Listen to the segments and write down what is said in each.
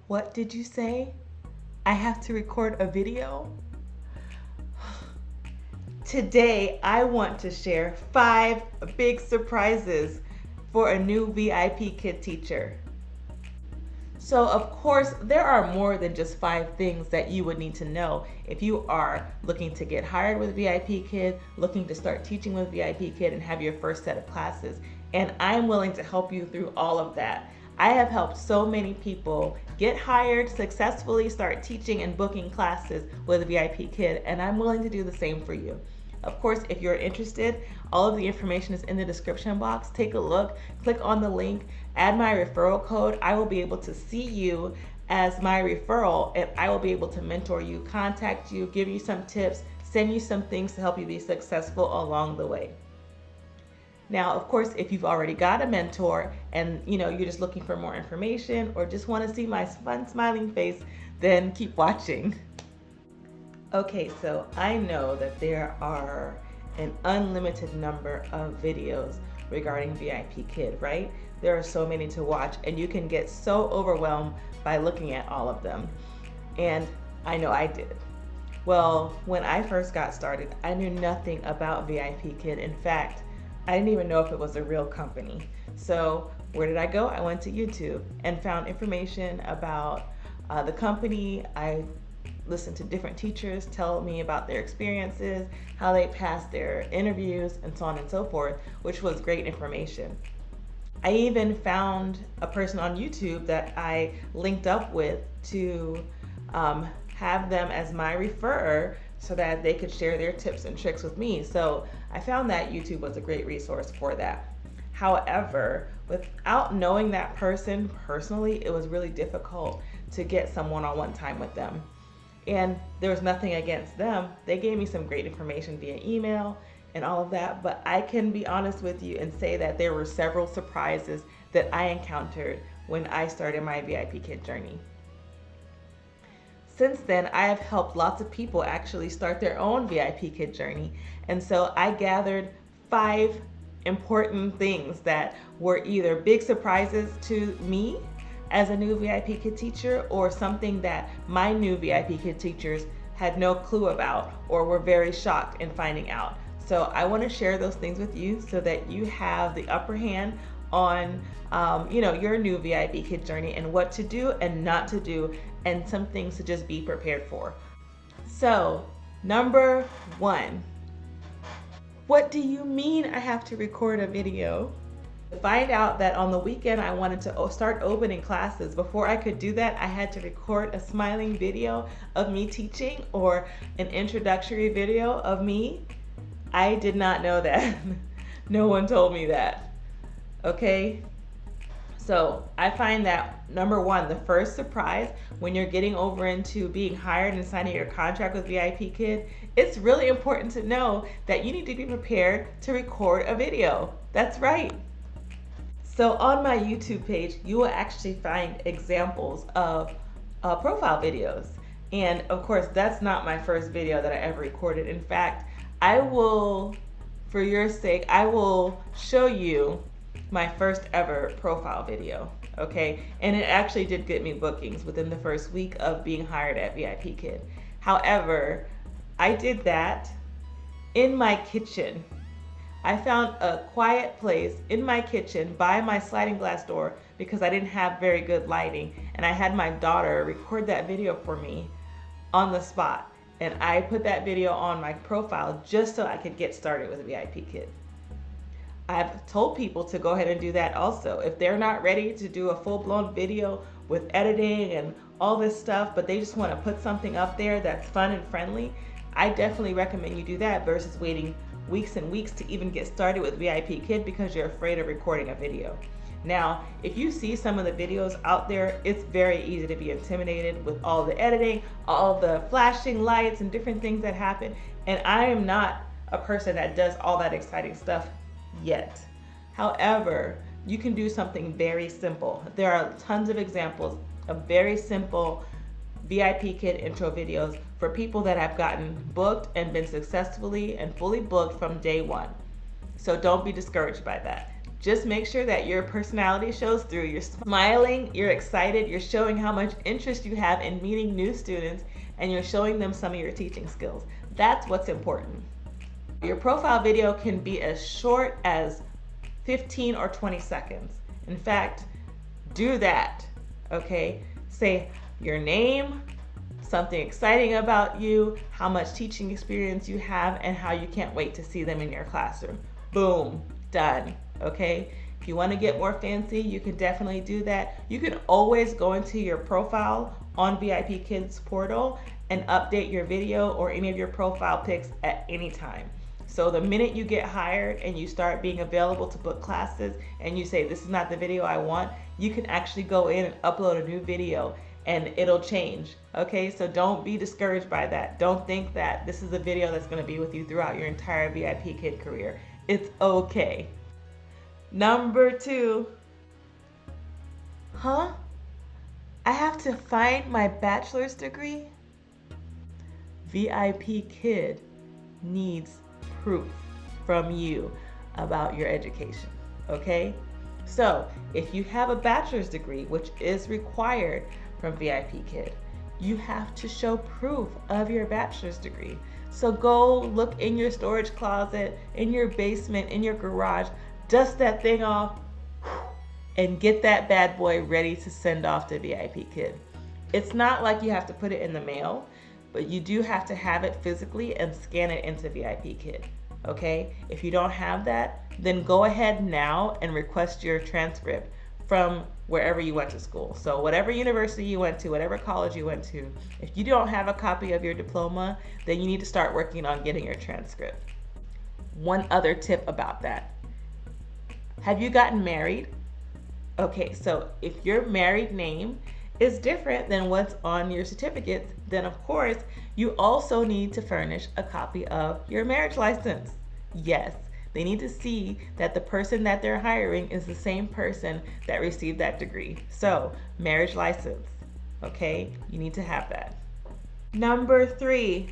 What did you say? I have to record a video? Today, I want to share 5 big surprises for a new VIPKID teacher. So of course, there are more than just 5 things that you would need to know if you are looking to get hired with VIPKID, looking to start teaching with VIPKID and have your first set of classes. And I'm willing to help you through all of that. I have helped so many people get hired, successfully start teaching and booking classes with VIPKID, and I'm willing to do the same for you. Of course, if you're interested, all of the information is in the description box. Take a look, click on the link, add my referral code. I will be able to see you as my referral, and I will be able to mentor you, contact you, give you some tips, send you some things to help you be successful along the way. Now, of course, if you've already got a mentor and you're just looking for more information or just want to see my fun smiling face, then keep watching. Okay, so I know that there are an unlimited number of videos regarding VIPKID, right? There are so many to watch, and you can get so overwhelmed by looking at all of them. And I know I did. Well, when I first got started, I knew nothing about VIPKID. In fact, I didn't even know if it was a real company. So where did I go? I went to YouTube and found information about the company. I listened to different teachers tell me about their experiences, how they passed their interviews, and so on and so forth, which was great information. I even found a person on YouTube that I linked up with to have them as my referrer so that they could share their tips and tricks with me. So I found that YouTube was a great resource for that. However, without knowing that person personally, it was really difficult to get some one-on-one time with them. And there was nothing against them. They gave me some great information via email and all of that, but I can be honest with you and say that there were several surprises that I encountered when I started my VIPKID journey. Since then, I have helped lots of people actually start their own VIPKID journey. And so I gathered 5 important things that were either big surprises to me as a new VIPKID teacher, or something that my new VIPKID teachers had no clue about or were very shocked in finding out. So I want to share those things with you so that you have the upper hand on your new VIPKID journey and what to do and not to do, and some things to just be prepared for. So number 1, what do you mean I have to record a video? To find out that on the weekend I wanted to start opening classes, before I could do that, I had to record a smiling video of me teaching or an introductory video of me. I did not know that. No one told me that. Okay? So I find that number 1, the first surprise when you're getting over into being hired and signing your contract with VIPKID, it's really important to know that you need to be prepared to record a video. That's right. So on my YouTube page, you will actually find examples of profile videos. And of course, that's not my first video that I ever recorded. In fact, I will, for your sake, I will show you my first ever profile video, okay? And it actually did get me bookings within the first week of being hired at VIPKID. However, I did that in my kitchen. I found a quiet place in my kitchen by my sliding glass door because I didn't have very good lighting, and I had my daughter record that video for me on the spot, and I put that video on my profile just so I could get started with VIPKID. I've told people to go ahead and do that also. If they're not ready to do a full-blown video with editing and all this stuff, but they just want to put something up there that's fun and friendly, I definitely recommend you do that versus waiting weeks and weeks to even get started with VIPKID because you're afraid of recording a video. Now, if you see some of the videos out there, it's very easy to be intimidated with all the editing, all the flashing lights and different things that happen. And I am not a person that does all that exciting stuff yet. However, you can do something very simple. There are tons of examples of very simple VIPKID intro videos for people that have gotten booked and been successfully and fully booked from day 1. So don't be discouraged by that. Just make sure that your personality shows through. You're smiling, you're excited, you're showing how much interest you have in meeting new students, and you're showing them some of your teaching skills. That's what's important. Your profile video can be as short as 15 or 20 seconds. In fact, do that, okay? Say your name, something exciting about you, how much teaching experience you have, and how you can't wait to see them in your classroom. Boom, done, okay? If you want to get more fancy, you can definitely do that. You can always go into your profile on VIPKID's portal and update your video or any of your profile pics at any time. So the minute you get hired and you start being available to book classes and you say, this is not the video I want, you can actually go in and upload a new video and it'll change. Okay, so don't be discouraged by that. Don't think that this is a video that's going to be with you throughout your entire VIPKID career. It's okay. Number 2. I have to find my bachelor's degree? VIPKID needs proof from you about your education, okay? So if you have a bachelor's degree, which is required from VIPKID, you have to show proof of your bachelor's degree. So go look in your storage closet, in your basement, in your garage, dust that thing off, and get that bad boy ready to send off to VIPKID. It's not like you have to put it in the mail, but you do have to have it physically and scan it into VIPKID, okay? If you don't have that, then go ahead now and request your transcript from wherever you went to school. So whatever university you went to, whatever college you went to, if you don't have a copy of your diploma, then you need to start working on getting your transcript. One other tip about that. Have you gotten married? Okay, so if your married name is different than what's on your certificate, then of course you also need to furnish a copy of your marriage license. Yes, they need to see that the person that they're hiring is the same person that received that degree. So, marriage license, okay? You need to have that. Number 3,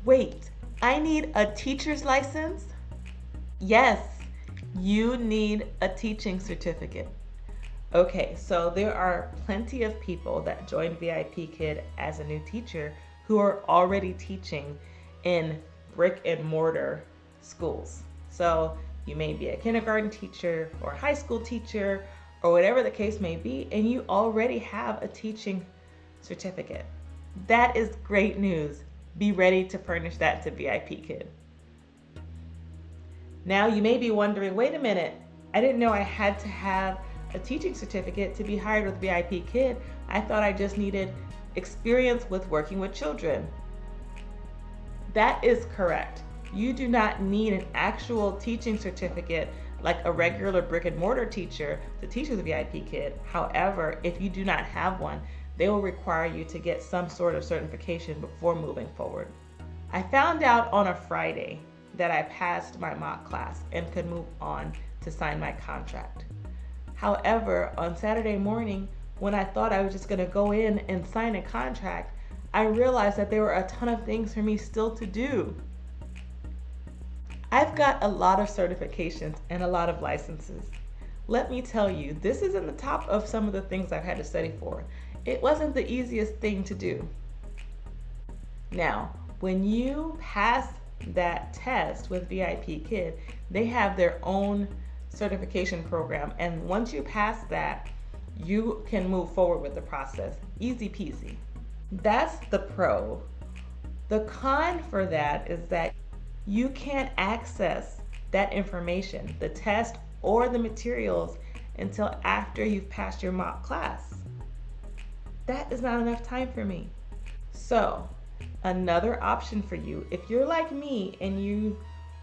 wait, I need a teacher's license? Yes, you need a teaching certificate. Okay, so there are plenty of people that join VIPKID as a new teacher who are already teaching in brick and mortar schools. So you may be a kindergarten teacher or a high school teacher or whatever the case may be, and you already have a teaching certificate. That is great news. Be ready to furnish that to VIPKID. Now you may be wondering, wait a minute, I didn't know I had to have a teaching certificate to be hired with VIPKID. I thought I just needed experience with working with children. That is correct. You do not need an actual teaching certificate like a regular brick and mortar teacher to teach with VIPKID. However, if you do not have one, they will require you to get some sort of certification before moving forward. I found out on a Friday that I passed my mock class and could move on to sign my contract. However, on Saturday morning, when I thought I was just going to go in and sign a contract, I realized that there were a ton of things for me still to do. I've got a lot of certifications and a lot of licenses. Let me tell you, this is in the top of some of the things I've had to study for. It wasn't the easiest thing to do. Now, when you pass that test with VIPKID, they have their own certification program, and once you pass that, you can move forward with the process. Easy peasy. That's the pro. The con for that is that you can't access that information, the test or the materials, until after you've passed your mock class. That is not enough time for me. So, another option for you, if you're like me and you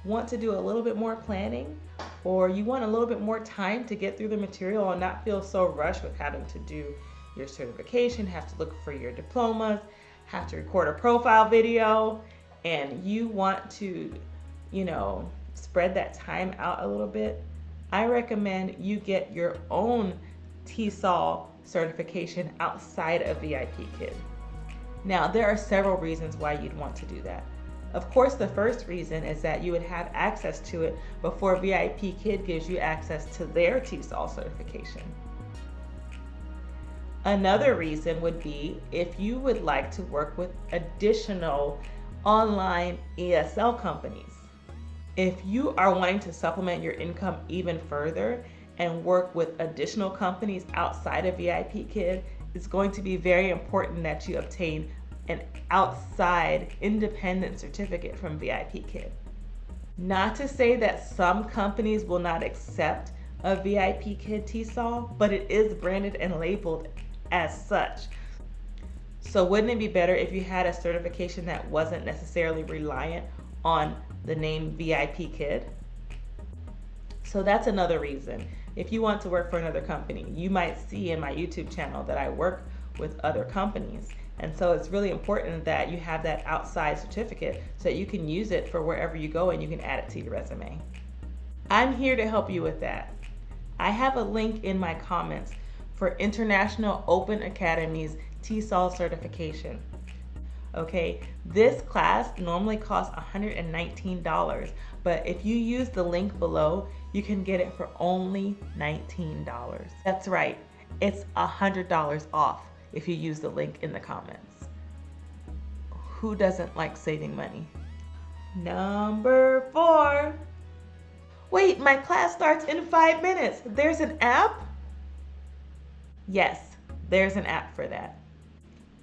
want to do a little bit more planning, or you want a little bit more time to get through the material and not feel so rushed with having to do your certification, have to look for your diplomas, have to record a profile video, and you want to, spread that time out a little bit, I recommend you get your own TESOL certification outside of VIPKID. Now, there are several reasons why you'd want to do that. Of course, the first reason is that you would have access to it before VIPKID gives you access to their TESOL certification. Another reason would be if you would like to work with additional online ESL companies. If you are wanting to supplement your income even further and work with additional companies outside of VIPKID, it's going to be very important that you obtain an outside independent certificate from VIPKID. Not to say that some companies will not accept a VIPKID TESOL, but it is branded and labeled as such. So wouldn't it be better if you had a certification that wasn't necessarily reliant on the name VIPKID? So that's another reason. If you want to work for another company, you might see in my YouTube channel that I work with other companies. And so it's really important that you have that outside certificate so that you can use it for wherever you go and you can add it to your resume. I'm here to help you with that. I have a link in my comments for International Open Academy's TESOL certification. Okay, this class normally costs $119, but if you use the link below, you can get it for only $19. That's right, it's $100 off if you use the link in the comments. Who doesn't like saving money? Number 4. Wait, my class starts in 5 minutes. There's an app? Yes, there's an app for that.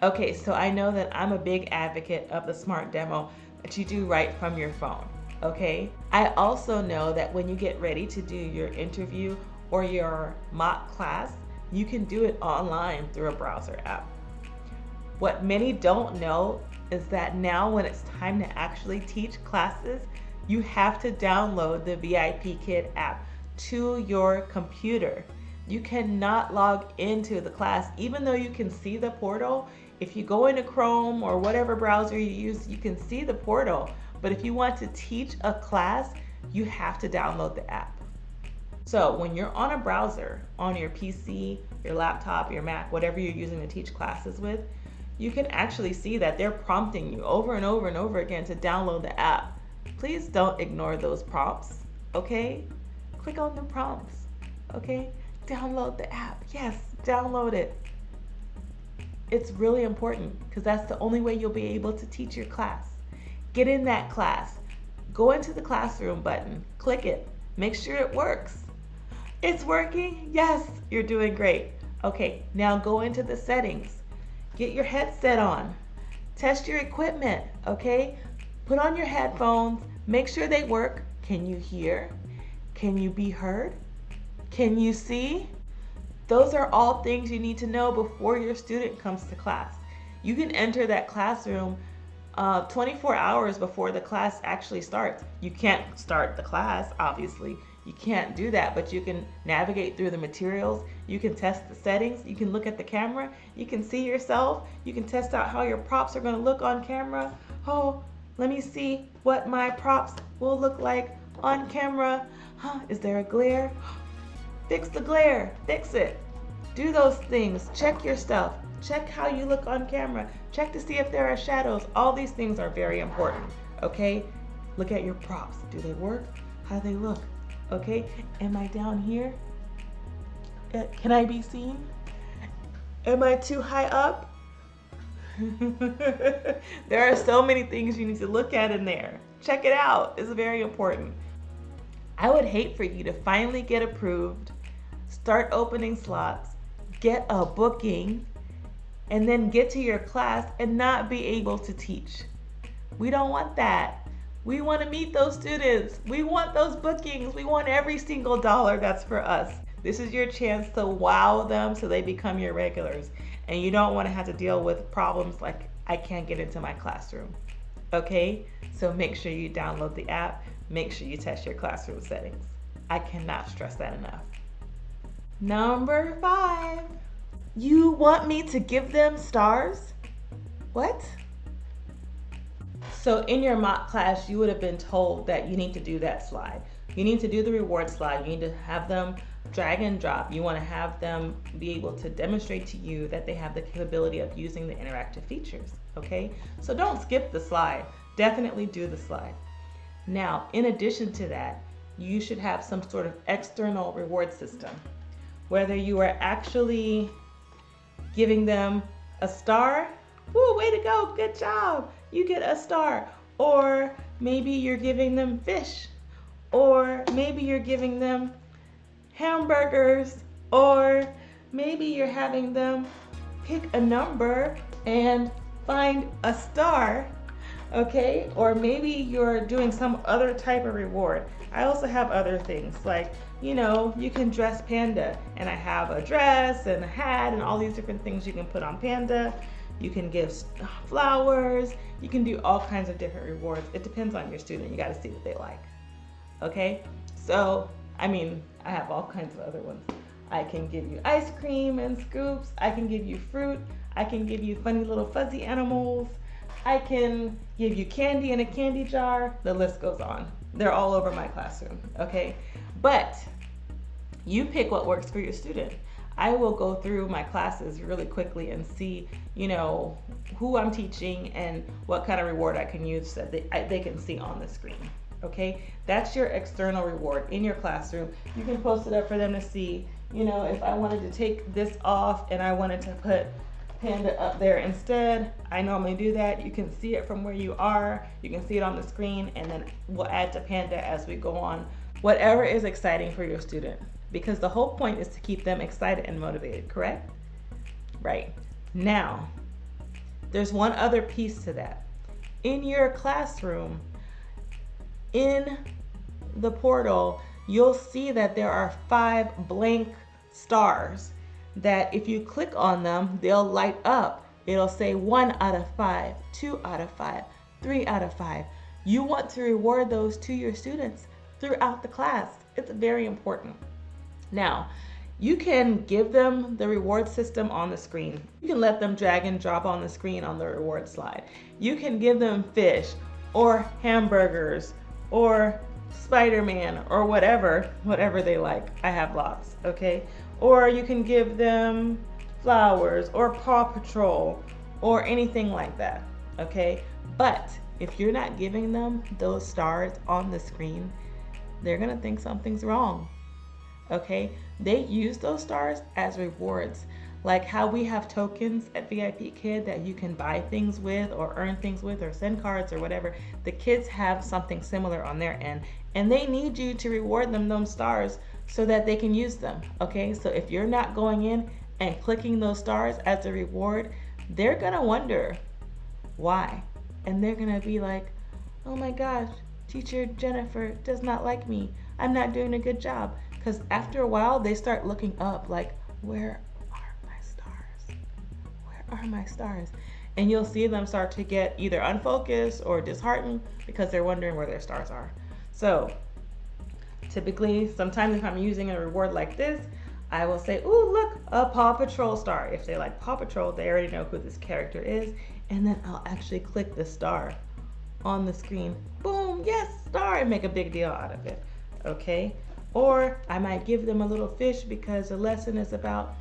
Okay, so I know that I'm a big advocate of the smart demo that you do right from your phone, okay? I also know that when you get ready to do your interview or your mock class, you can do it online through a browser app. What many don't know is that now when it's time to actually teach classes, you have to download the VIPKID app to your computer. You cannot log into the class, even though you can see the portal. If you go into Chrome or whatever browser you use, you can see the portal. But if you want to teach a class, you have to download the app. So when you're on a browser, on your PC, your laptop, your Mac, whatever you're using to teach classes with, you can actually see that they're prompting you over and over and over again to download the app. Please don't ignore those prompts, okay? Click on the prompts, okay? Download the app. Yes, download it. It's really important because that's the only way you'll be able to teach your class. Get in that class. Go into the classroom button. Click it. Make sure it works. It's working? Yes, you're doing great. Okay, now go into the settings. Get your headset on. Test your equipment, okay? Put on your headphones. Make sure they work. Can you hear? Can you be heard? Can you see? Those are all things you need to know before your student comes to class. You can enter that classroom 24 hours before the class actually starts. You can't start the class, obviously. You can't do that, but you can navigate through the materials. You can test the settings. You can look at the camera. You can see yourself. You can test out how your props are going to look on camera. Oh, let me see what my props will look like on camera. Is there a glare? Fix the glare. Fix it. Do those things. Check your stuff. Check how you look on camera. Check to see if there are shadows. All these things are very important, okay? Look at your props. Do they work? How do they look? Okay, am I down here? Can I be seen? Am I too high up? There are so many things you need to look at in there. Check it out. It's very important. I would hate for you to finally get approved, start opening slots, get a booking, and then get to your class and not be able to teach. We don't want that. We want to meet those students. We want those bookings. We want every single dollar that's for us. This is your chance to wow them so they become your regulars. And you don't want to have to deal with problems like I can't get into my classroom. Okay? So make sure you download the app. Make sure you test your classroom settings. I cannot stress that enough. Number 5. You want me to give them stars? What? So in your mock class, you would have been told that you need to do that slide. You need to do the reward slide. You need to have them drag and drop. You want to have them be able to demonstrate to you that they have the capability of using the interactive features, okay? So don't skip the slide. Definitely do the slide. Now, in addition to that, you should have some sort of external reward system. Whether you are actually giving them a star, woo, way to go, good job, you get a star. Or maybe you're giving them fish, or maybe you're giving them hamburgers, or maybe you're having them pick a number and find a star, okay? Or maybe you're doing some other type of reward. I also have other things like, you know, you can dress Panda, and I have a dress and a hat and all these different things you can put on Panda. You can give flowers, you can do all kinds of different rewards. It depends on your student. You got to see what they like, okay? So, I mean, I have all kinds of other ones. I can give you ice cream and scoops. I can give you fruit. I can give you funny little fuzzy animals. I can give you candy in a candy jar. The list goes on. They're all over my classroom, okay? But you pick what works for your student. I will go through my classes really quickly and see, you know, who I'm teaching and what kind of reward I can use so that they can see on the screen. Okay, that's your external reward in your classroom. You can post it up for them to see. You know, if I wanted to take this off and I wanted to put Panda up there instead, I normally do that. You can see it from where you are. You can see it on the screen, and then we'll add to Panda as we go on. Whatever is exciting for your student, because the whole point is to keep them excited and motivated, correct? Right. Now, there's one other piece to that. In your classroom, in the portal, you'll see that there are 5 blank stars that if you click on them, they'll light up. It'll say 1 out of 5, 2 out of 5, 3 out of 5. You want to reward those to your students throughout the class. It's very important. Now, you can give them the reward system on the screen. You can let them drag and drop on the screen on the reward slide. You can give them fish or hamburgers or Spider-Man or whatever they like. I have lots, okay? Or you can give them flowers or Paw Patrol or anything like that, okay? But if you're not giving them those stars on the screen, they're gonna think something's wrong, okay? They use those stars as rewards, like how we have tokens at VIPKID that you can buy things with or earn things with or send cards or whatever. The kids have something similar on their end, and they need you to reward them those stars so that they can use them, okay? So if you're not going in and clicking those stars as a reward, they're gonna wonder why. And they're gonna be like, oh my gosh, Teacher Jennifer does not like me. I'm not doing a good job. Because after a while, they start looking up like, where are my stars? Where are my stars? And you'll see them start to get either unfocused or disheartened because they're wondering where their stars are. So typically, sometimes if I'm using a reward like this, I will say, ooh, look, a Paw Patrol star. If they like Paw Patrol, they already know who this character is. And then I'll actually click the star on the screen. Boom, yes, star, and make a big deal out of it, okay? Or I might give them a little fish because the lesson is about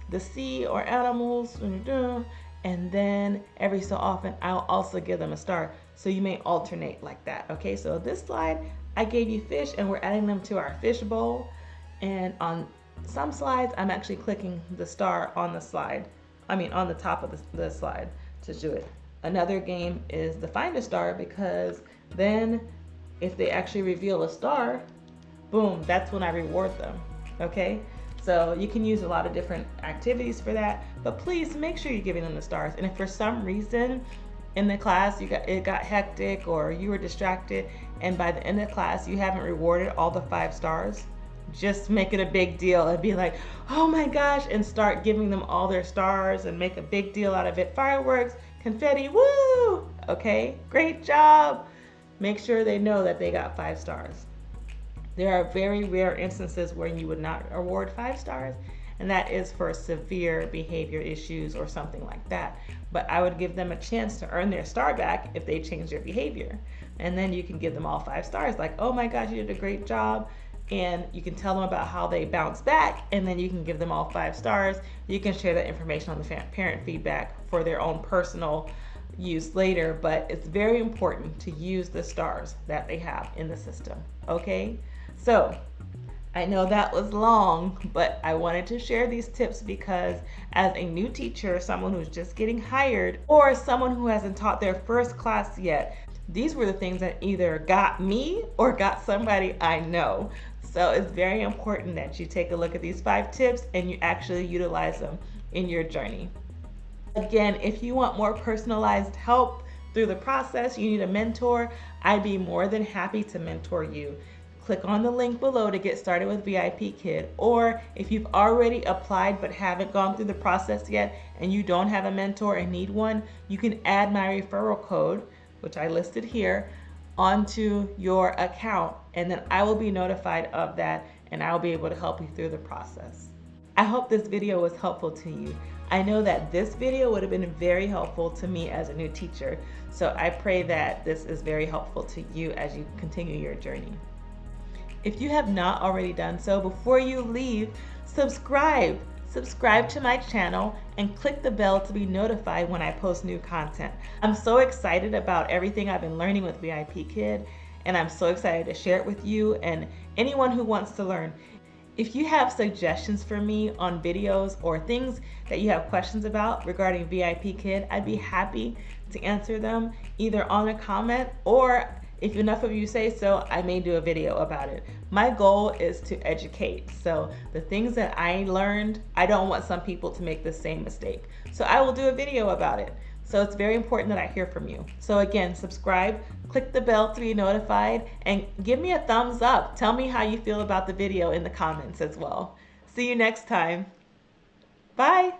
the sea or animals, and then every so often I'll also give them a star. So you may alternate like that, okay? So this slide, I gave you fish and we're adding them to our fish bowl. And on some slides, I'm actually clicking the star on the slide. I mean, on the top of the slide to do it. Another game is the find a star, because then if they actually reveal a star, boom, that's when I reward them, okay? So you can use a lot of different activities for that, but please make sure you're giving them the stars. And if for some reason in the class it got hectic or you were distracted, and by the end of class you haven't rewarded all the 5 stars, just make it a big deal and be like, oh my gosh, and start giving them all their stars and make a big deal out of it. Fireworks, confetti, woo! Okay, great job. Make sure they know that they got 5 stars. There are very rare instances where you would not award 5 stars, and that is for severe behavior issues or something like that. But I would give them a chance to earn their star back if they change their behavior. And then you can give them all 5 stars, like, oh my gosh, you did a great job. and you can tell them about how they bounce back, and then you can give them all 5 stars. You can share that information on the parent feedback for their own personal use later, but it's very important to use the stars that they have in the system. Okay, so I know that was long, but I wanted to share these tips because as a new teacher, someone who's just getting hired, or someone who hasn't taught their first class yet, these were the things that either got me or got somebody I know. So it's very important that you take a look at these 5 tips and you actually utilize them in your journey. Again, if you want more personalized help through the process, you need a mentor, I'd be more than happy to mentor you. Click on the link below to get started with VIPKID, or if you've already applied but haven't gone through the process yet and you don't have a mentor and need one, you can add my referral code, which I listed here, onto your account, and then I will be notified of that and I'll be able to help you through the process. I hope this video was helpful to you. I know that this video would have been very helpful to me as a new teacher, so I pray that this is very helpful to you as you continue your journey. If you have not already done so, before you leave, subscribe to my channel and click the bell to be notified when I post new content. I'm so excited about everything I've been learning with VIPKID, and I'm so excited to share it with you and anyone who wants to learn. If you have suggestions for me on videos or things that you have questions about regarding VIPKID, I'd be happy to answer them either on a comment, or if enough of you say so, I may do a video about it. My goal is to educate. So the things that I learned, I don't want some people to make the same mistake. So I will do a video about it. So it's very important that I hear from you. So again, subscribe, click the bell to be notified, and give me a thumbs up. Tell me how you feel about the video in the comments as well. See you next time. Bye.